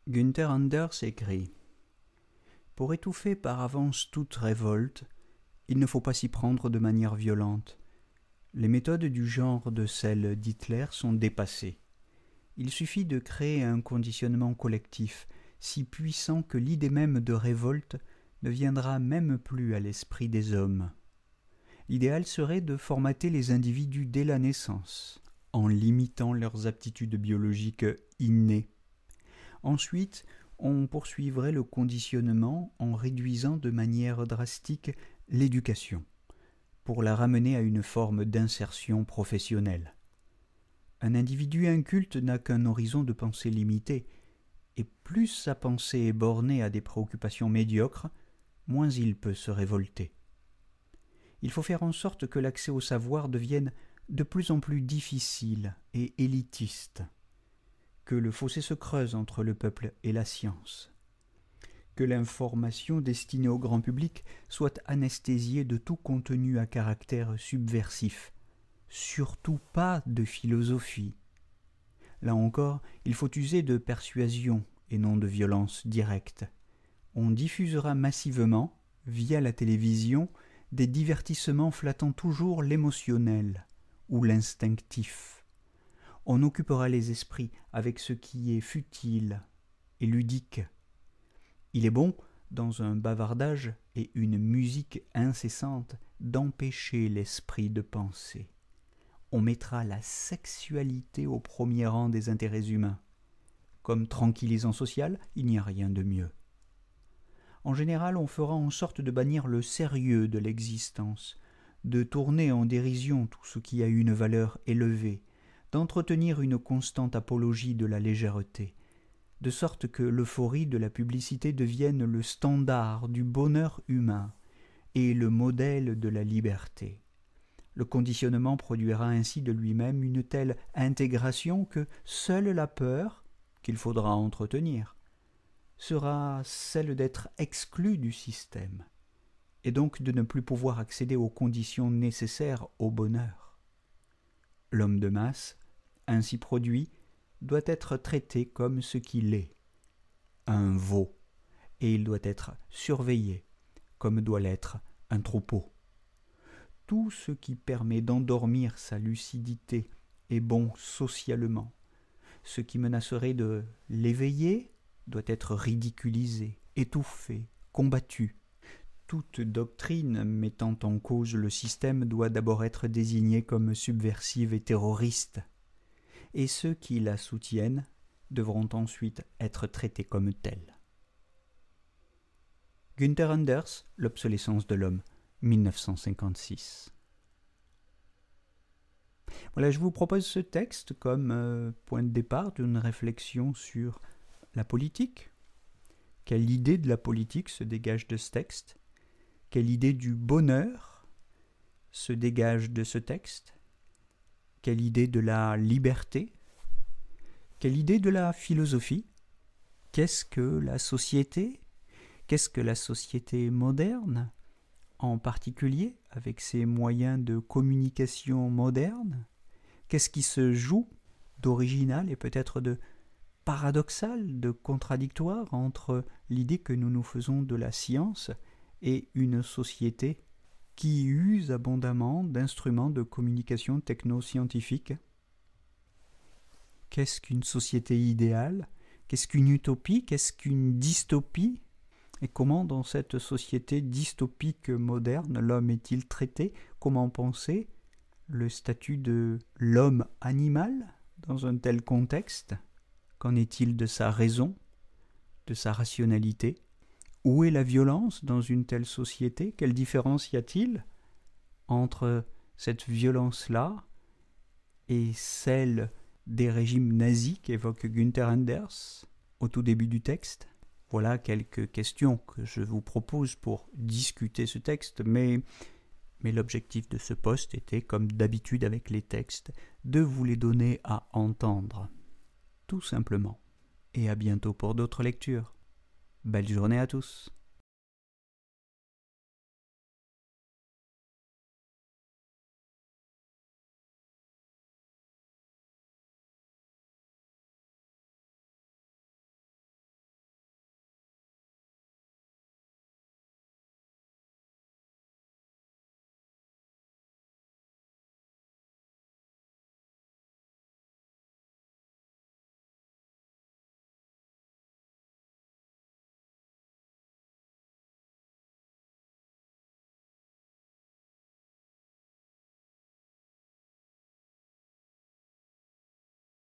Günther Anders écrit : Pour étouffer par avance toute révolte, il ne faut pas s'y prendre de manière violente. Les méthodes du genre de celles d'Hitler sont dépassées. Il suffit de créer un conditionnement collectif si puissant que l'idée même de révolte ne viendra même plus à l'esprit des hommes. L'idéal serait de formater les individus dès la naissance, en limitant leurs aptitudes biologiques innées. Ensuite, on poursuivrait le conditionnement en réduisant de manière drastique l'éducation, pour la ramener à une forme d'insertion professionnelle. Un individu inculte n'a qu'un horizon de pensée limité, et plus sa pensée est bornée à des préoccupations médiocres, moins il peut se révolter. Il faut faire en sorte que l'accès au savoir devienne de plus en plus difficile et élitiste, que le fossé se creuse entre le peuple et la science, que l'information destinée au grand public soit anesthésiée de tout contenu à caractère subversif, surtout pas de philosophie. Là encore, il faut user de persuasion et non de violence directe. On diffusera massivement, via la télévision, des divertissements flattant toujours l'émotionnel ou l'instinctif. On occupera les esprits avec ce qui est futile et ludique. Il est bon, dans un bavardage et une musique incessante, d'empêcher l'esprit de penser. On mettra la sexualité au premier rang des intérêts humains. Comme tranquillisant social, il n'y a rien de mieux. En général, on fera en sorte de bannir le sérieux de l'existence, de tourner en dérision tout ce qui a une valeur élevée, d'entretenir une constante apologie de la légèreté, de sorte que l'euphorie de la publicité devienne le standard du bonheur humain et le modèle de la liberté. Le conditionnement produira ainsi de lui-même une telle intégration que seule la peur, qu'il faudra entretenir, sera celle d'être exclu du système, et donc de ne plus pouvoir accéder aux conditions nécessaires au bonheur. L'homme de masse, ainsi produit, doit être traité comme ce qu'il est, un veau, et il doit être surveillé comme doit l'être un troupeau. Tout ce qui permet d'endormir sa lucidité est bon socialement. Ce qui menacerait de l'éveiller doit être ridiculisé, étouffé, combattu. Toute doctrine mettant en cause le système doit d'abord être désignée comme subversive et terroriste, et ceux qui la soutiennent devront ensuite être traités comme tels. Günther Anders, L'obsolescence de l'homme, 1956. Voilà, je vous propose ce texte comme point de départ d'une réflexion sur la politique. Quelle idée de la politique se dégage de ce texte ? Quelle idée du bonheur se dégage de ce texte ? Quelle idée de la liberté ? Quelle idée de la philosophie ? Qu'est-ce que la société ? Qu'est-ce que la société moderne ? En particulier avec ses moyens de communication modernes ? Qu'est-ce qui se joue d'original et peut-être de paradoxal, de contradictoire entre l'idée que nous nous faisons de la science et une société qui use abondamment d'instruments de communication techno-scientifique ? Qu'est-ce qu'une société idéale ? Qu'est-ce qu'une utopie ? Qu'est-ce qu'une dystopie ? Et comment dans cette société dystopique moderne l'homme est-il traité ? Comment penser le statut de l'homme animal dans un tel contexte ? Qu'en est-il de sa raison, de sa rationalité ? Où est la violence dans une telle société ? Quelle différence y a-t-il entre cette violence-là et celle des régimes nazis qu'évoque Günther Anders au tout début du texte ? Voilà quelques questions que je vous propose pour discuter ce texte, mais l'objectif de ce post était, comme d'habitude avec les textes, de vous les donner à entendre, tout simplement. Et à bientôt pour d'autres lectures. Belle journée à tous.